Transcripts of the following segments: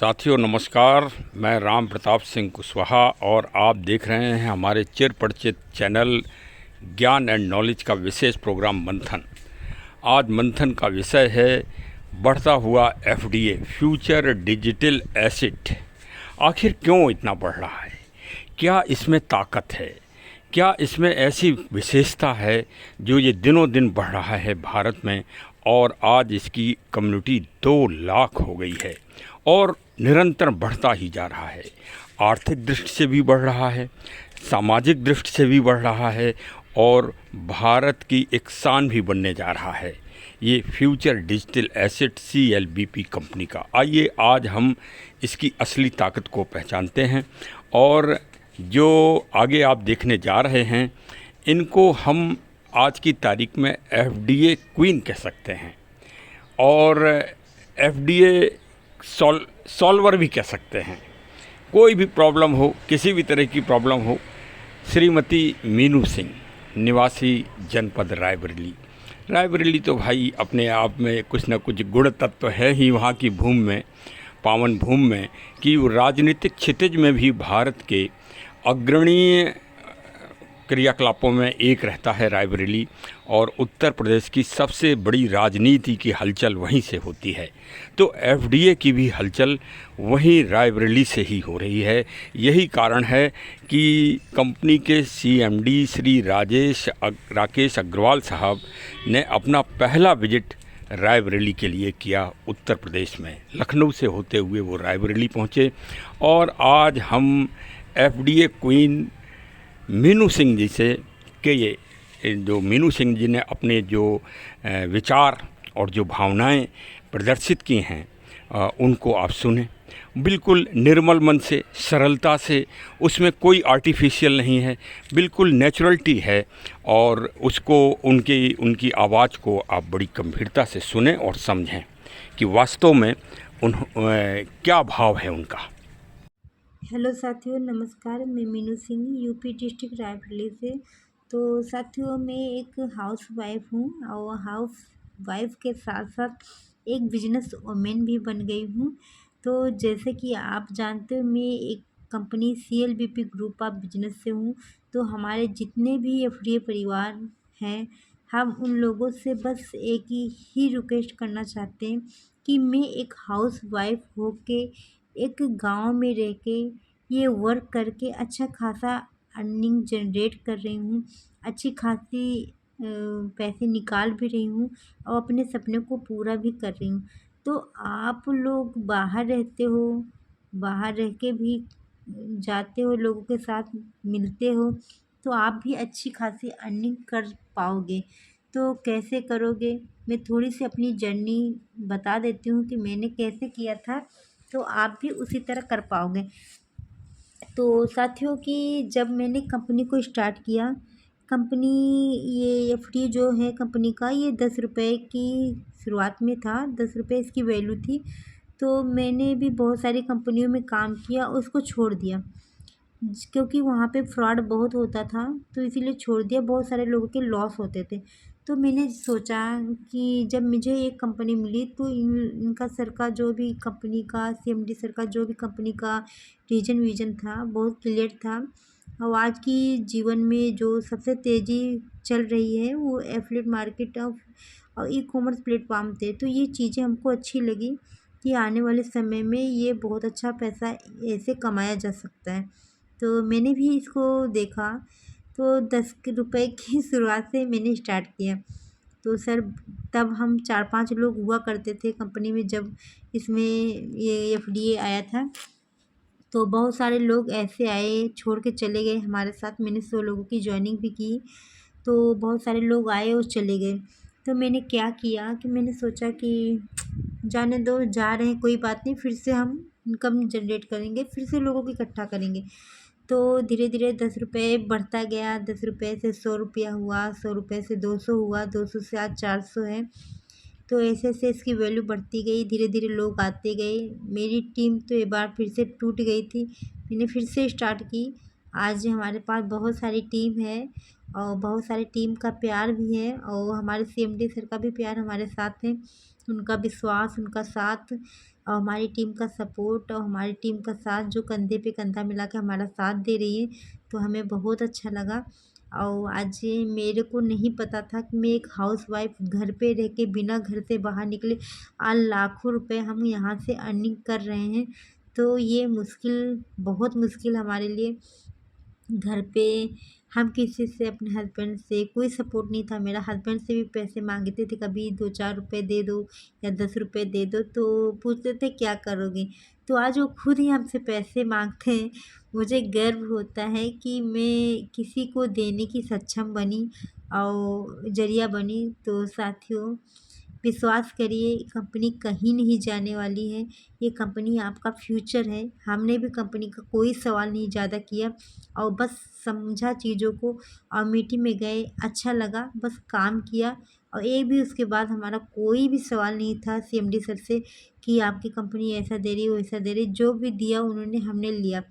साथियों नमस्कार। मैं राम प्रताप सिंह कुशवाहा और आप देख रहे हैं हमारे चिर परिचित चैनल ज्ञान एंड नॉलेज का विशेष प्रोग्राम मंथन। आज मंथन का विषय है बढ़ता हुआ एफडीए फ्यूचर डिजिटल एसेट। आखिर क्यों इतना बढ़ रहा है? क्या इसमें ताकत है? क्या इसमें ऐसी विशेषता है जो ये दिनों दिन बढ़ रहा है भारत में, और आज इसकी कम्युनिटी 2 लाख हो गई है और निरंतर बढ़ता ही जा रहा है। आर्थिक दृष्टि से भी बढ़ रहा है, सामाजिक दृष्टि से भी बढ़ रहा है और भारत की एक शान भी बनने जा रहा है ये future digital asset CLBP company का। आइए आज हम इसकी असली ताकत को पहचानते हैं और जो आगे आप देखने जा रहे हैं इनको हम आज की तारीख में FDA क्वीन कह सकते हैं और FDA सॉल्वर भी कह सकते हैं। कोई भी प्रॉब्लम हो, किसी भी तरह की प्रॉब्लम हो, श्रीमती मीनू सिंह निवासी जनपद रायबरेली तो भाई अपने आप में कुछ न कुछ गुण तत्व है ही वहाँ की भूमि में, पावन भूमि में, कि राजनीतिक क्षितिज में भी भारत के अग्रणी क्रियाकलापों में एक रहता है रायबरेली, और उत्तर प्रदेश की सबसे बड़ी राजनीति की हलचल वहीं से होती है। तो FDA की भी हलचल वहीं रायबरेली से ही हो रही है। यही कारण है कि कंपनी के CMD श्री राकेश अग्रवाल साहब ने अपना पहला विजिट रायबरेली के लिए किया। उत्तर प्रदेश में लखनऊ से होते हुए वो रायबरेली पहुँचे और आज हम FDA क्वीन मीनू सिंह जी से कि ये जो मीनू सिंह जी ने अपने जो विचार और जो भावनाएं प्रदर्शित की हैं उनको आप सुने। बिल्कुल निर्मल मन से, सरलता से, उसमें कोई आर्टिफिशियल नहीं है, बिल्कुल नेचुरलिटी है और उसको उनकी आवाज़ को आप बड़ी गंभीरता से सुने और समझें कि वास्तव में क्या भाव है उनका। हेलो साथियों, नमस्कार। मैं मीनू सिंह यूपी डिस्ट्रिक्ट रायबरेली से। तो साथियों, मैं एक हाउस वाइफ हूँ और हाउस वाइफ के साथ साथ एक बिजनेस वुमेन भी बन गई हूँ। तो जैसे कि आप जानते हो, मैं एक company CLBP group of business से हूँ। तो हमारे जितने भी FDA परिवार हैं, हम उन लोगों से बस एक ही रिक्वेस्ट करना चाहते हैं कि मैं एक हाउस वाइफ होके एक गांव में रह के ये वर्क करके अच्छा खासा अर्निंग जनरेट कर रही हूँ, अच्छी खासी पैसे निकाल भी रही हूँ और अपने सपने को पूरा भी कर रही हूँ। तो आप लोग बाहर रहते हो, बाहर रह के भी जाते हो, लोगों के साथ मिलते हो, तो आप भी अच्छी खासी अर्निंग कर पाओगे। तो कैसे करोगे? मैं थोड़ी सी अपनी जर्नी बता देती हूँ कि मैंने कैसे किया था, तो आप भी उसी तरह कर पाओगे। तो साथियों, कि जब मैंने कंपनी को स्टार्ट किया, कंपनी ये FD जो है कंपनी का, ये 10 रुपये की शुरुआत में था, 10 रुपये इसकी वैल्यू थी। तो मैंने भी बहुत सारी कंपनियों में काम किया और उसको छोड़ दिया क्योंकि वहाँ पे फ्रॉड बहुत होता था, तो इसीलिए छोड़ दिया। बहुत सारे लोगों के लॉस होते थे। तो मैंने सोचा कि जब मुझे एक कंपनी मिली तो इनका सर का जो भी कंपनी का CMD सर का जो भी कंपनी का विजन था बहुत क्लियर था। और आज की जीवन में जो सबसे तेज़ी चल रही है वो एफिलिएट मार्केट और ई-कॉमर्स प्लेटफॉर्म थे। तो ये चीज़ें हमको अच्छी लगी कि आने वाले समय में ये बहुत अच्छा पैसा ऐसे कमाया जा सकता है। तो मैंने भी इसको देखा। तो 10 रुपए की शुरुआत से मैंने स्टार्ट किया। तो सर, तब हम 4-5 लोग हुआ करते थे कंपनी में जब इसमें ये FDA आया था। तो बहुत सारे लोग ऐसे आए, छोड़ के चले गए हमारे साथ। मैंने 100 लोगों की जॉइनिंग भी की। तो बहुत सारे लोग आए और चले गए। तो मैंने क्या किया कि मैंने सोचा कि जाने दो, जा रहे हैं कोई बात नहीं, फिर से हम इनकम जनरेट करेंगे, फिर से लोगों को इकट्ठा करेंगे। तो धीरे धीरे 10 रुपये बढ़ता गया, 10 रुपये से 100 रुपया हुआ, 100 रुपये से 200 हुआ, 200 से आज 400 है। तो ऐसे ऐसे इसकी वैल्यू बढ़ती गई, धीरे धीरे लोग आते गए। मेरी टीम तो एक बार फिर से टूट गई थी, मैंने फिर से स्टार्ट की। आज हमारे पास बहुत सारी टीम है और बहुत सारी टीम का प्यार भी है और हमारे CMD सर का भी प्यार हमारे साथ है, उनका विश्वास, उनका साथ। और हमारी टीम का सपोर्ट और हमारी टीम का साथ जो कंधे पे कंधा मिला के हमारा साथ दे रही है, तो हमें बहुत अच्छा लगा। और आज ये मेरे को नहीं पता था कि मैं एक हाउसवाइफ घर पे रह के बिना घर से बाहर निकले आज लाखों रुपए हम यहाँ से अर्निंग कर रहे हैं। तो ये मुश्किल, बहुत मुश्किल हमारे लिए। घर पे हम किसी से, अपने हस्बैंड से कोई सपोर्ट नहीं था। मेरा हस्बैंड से भी पैसे मांगते थे, कभी 2-4 रुपए दे दो या 10 रुपए दे दो, तो पूछते थे क्या करोगे। तो आज वो खुद ही हमसे पैसे मांगते हैं। मुझे गर्व होता है कि मैं किसी को देने की सक्षम बनी और जरिया बनी। तो साथियों, विश्वास करिए, कंपनी कहीं नहीं जाने वाली है। ये कंपनी आपका फ्यूचर है। हमने भी कंपनी का कोई सवाल नहीं ज़्यादा किया और बस समझा चीज़ों को और मीटिंग में गए, अच्छा लगा, बस काम किया। और एक भी उसके बाद हमारा कोई भी सवाल नहीं था सीएमडी सर से कि आपकी कंपनी ऐसा दे रही है, वैसा दे रही है। जो भी दिया उन्होंने, हमने लिया।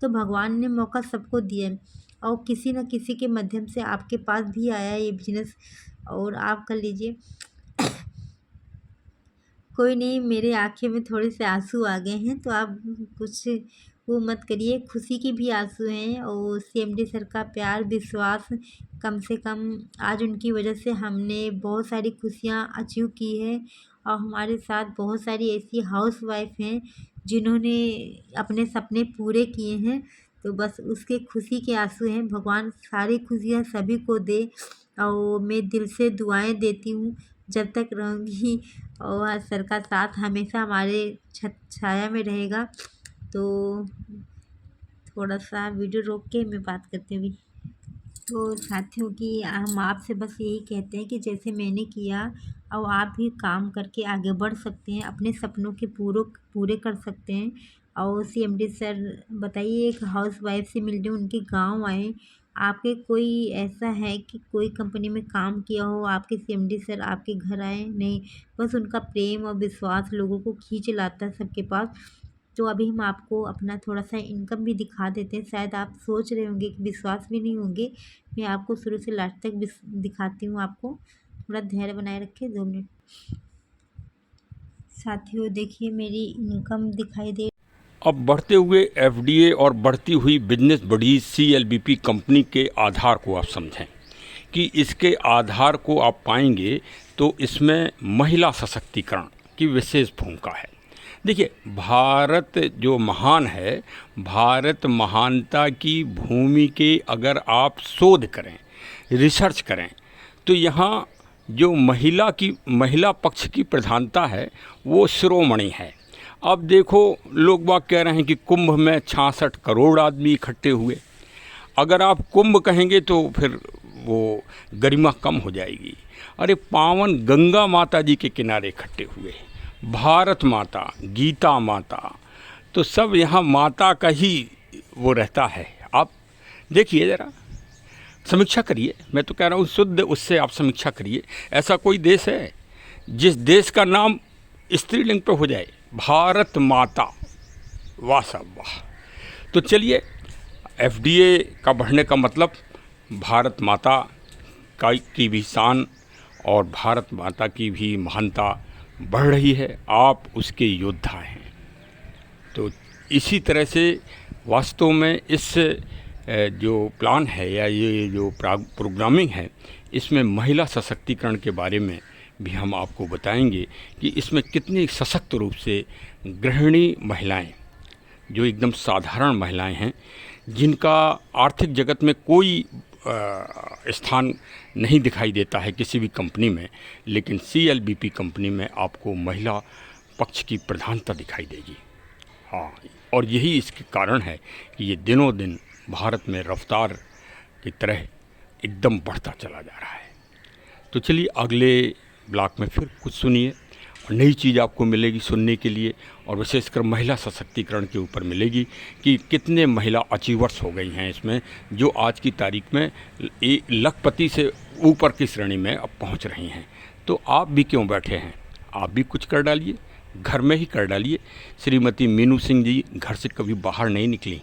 तो भगवान ने मौका सबको दिया है और किसी न किसी के माध्यम से आपके पास भी आया है ये बिज़नेस और आप कर लीजिए। कोई नहीं, मेरे आँखें में थोड़े से आँसू आ गए हैं, तो आप कुछ वो मत करिए, खुशी के भी आँसू हैं। और सीएमडी सर का प्यार, विश्वास, कम से कम आज उनकी वजह से हमने बहुत सारी खुशियाँ अचीव की है। और हमारे साथ बहुत सारी ऐसी हाउसवाइफ हैं जिन्होंने अपने सपने पूरे किए हैं। तो बस उसके खुशी के आँसू हैं। भगवान सारी खुशियाँ सभी को दे और मैं दिल से दुआएँ देती हूँ जब तक रहूँगी। और सर का साथ हमेशा हमारे छत छाया में रहेगा। तो थोड़ा सा वीडियो रोक के मैं बात करती हूँ। तो साथियों की हम आपसे बस यही कहते हैं कि जैसे मैंने किया और आप भी काम करके आगे बढ़ सकते हैं, अपने सपनों के पूरे कर सकते हैं। और सीएमडी सर, बताइए, एक हाउसवाइफ से मिलने उनके गांव आए। आपके कोई ऐसा है कि कोई कंपनी में काम किया हो, आपके सीएमडी सर आपके घर आए? नहीं, बस उनका प्रेम और विश्वास लोगों को खींच लाता है सबके पास। तो अभी हम आपको अपना थोड़ा सा इनकम भी दिखा देते हैं। शायद आप सोच रहे होंगे कि विश्वास भी नहीं होंगे। मैं आपको शुरू से लास्ट तक दिखाती हूँ। आपको थोड़ा धैर्य बनाए रखें, 2 मिनट। साथियों देखिए, मेरी इनकम दिखाई दे। अब बढ़ते हुए एफडीए और बढ़ती हुई बिजनेस बड़ी सीएलबीपी कंपनी के आधार को आप समझें कि इसके आधार को आप पाएंगे तो इसमें महिला सशक्तिकरण की विशेष भूमिका है। देखिए, भारत जो महान है, भारत महानता की भूमि के अगर आप शोध करें, रिसर्च करें, तो यहाँ जो महिला पक्ष की प्रधानता है वो शिरोमणि है। अब देखो, लोग बाग कह रहे हैं कि कुंभ में 66 करोड़ आदमी इकट्ठे हुए। अगर आप कुंभ कहेंगे तो फिर वो गरिमा कम हो जाएगी। अरे, पावन गंगा माता जी के किनारे इकट्ठे हुए, भारत माता, गीता माता, तो सब यहाँ माता का ही वो रहता है। आप देखिए ज़रा, समीक्षा करिए। मैं तो कह रहा हूँ शुद्ध उससे आप समीक्षा करिए। ऐसा कोई देश है जिस देश का नाम स्त्रीलिंग पे हो जाए? भारत माता, वाह साहब वाह। तो चलिए, एफडीए का बढ़ने का मतलब भारत माता की भी शान और भारत माता की भी महानता बढ़ रही है। आप उसके योद्धा हैं। तो इसी तरह से वास्तव में इस जो प्लान है या ये जो प्रोग्रामिंग है, इसमें महिला सशक्तिकरण के बारे में भी हम आपको बताएंगे कि इसमें कितनी सशक्त रूप से गृहिणी महिलाएं, जो एकदम साधारण महिलाएं हैं, जिनका आर्थिक जगत में कोई स्थान नहीं दिखाई देता है किसी भी कंपनी में, लेकिन सीएलबीपी कंपनी में आपको महिला पक्ष की प्रधानता दिखाई देगी। हाँ, और यही इसके कारण है कि ये दिनों दिन भारत में रफ्तार की तरह एकदम बढ़ता चला जा रहा है। तो चलिए, अगले ब्लॉक में फिर कुछ सुनिए और नई चीज़ आपको मिलेगी सुनने के लिए, और विशेषकर महिला सशक्तिकरण के ऊपर मिलेगी कि कितने महिला अचीवर्स हो गई हैं इसमें, जो आज की तारीख में लखपति से ऊपर की श्रेणी में अब पहुंच रही हैं। तो आप भी क्यों बैठे हैं? आप भी कुछ कर डालिए, घर में ही कर डालिए। श्रीमती मीनू सिंह जी घर से कभी बाहर नहीं निकली।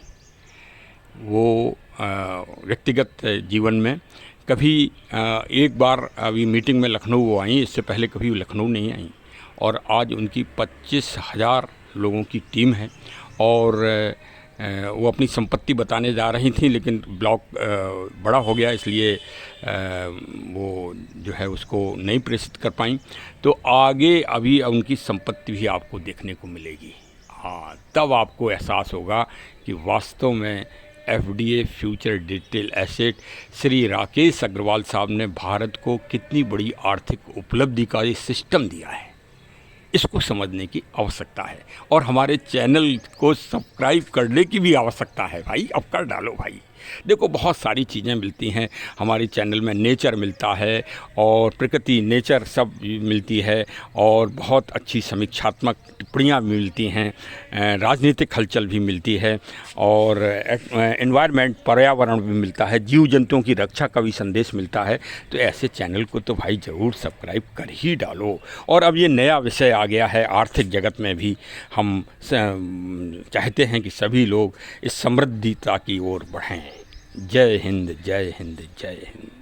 वो व्यक्तिगत जीवन में कभी एक बार अभी मीटिंग में लखनऊ वो आई, इससे पहले कभी लखनऊ नहीं आई। और आज उनकी 25,000 लोगों की टीम है। और वो अपनी संपत्ति बताने जा रही थी, लेकिन ब्लॉग बड़ा हो गया, इसलिए वो जो है उसको नहीं प्रेषित कर पाई। तो आगे अभी उनकी संपत्ति भी आपको देखने को मिलेगी। हाँ, तब आपको एहसास होगा कि वास्तव में FDA future digital asset Shri Rakesh Agarwal साहब ने भारत को कितनी बड़ी आर्थिक उपलब्धि का ये सिस्टम दिया है। इसको समझने की आवश्यकता है और हमारे चैनल को सब्सक्राइब करने की भी आवश्यकता है भाई। अब कर डालो भाई। देखो, बहुत सारी चीज़ें मिलती हैं हमारे चैनल में। नेचर मिलता है और प्रकृति, नेचर सब मिलती है, और बहुत अच्छी समीक्षात्मक टिप्पणियाँ भी मिलती हैं, राजनीतिक हलचल भी मिलती है, और एनवायरनमेंट, पर्यावरण भी मिलता है, जीव जंतुओं की रक्षा का भी संदेश मिलता है। तो ऐसे चैनल को तो भाई ज़रूर सब्सक्राइब कर ही डालो। और अब ये नया विषय आ गया है आर्थिक जगत में भी। हम चाहते हैं कि सभी लोग इस समृद्धिता की ओर बढ़ें। जय हिंद, जय हिंद, जय हिंद।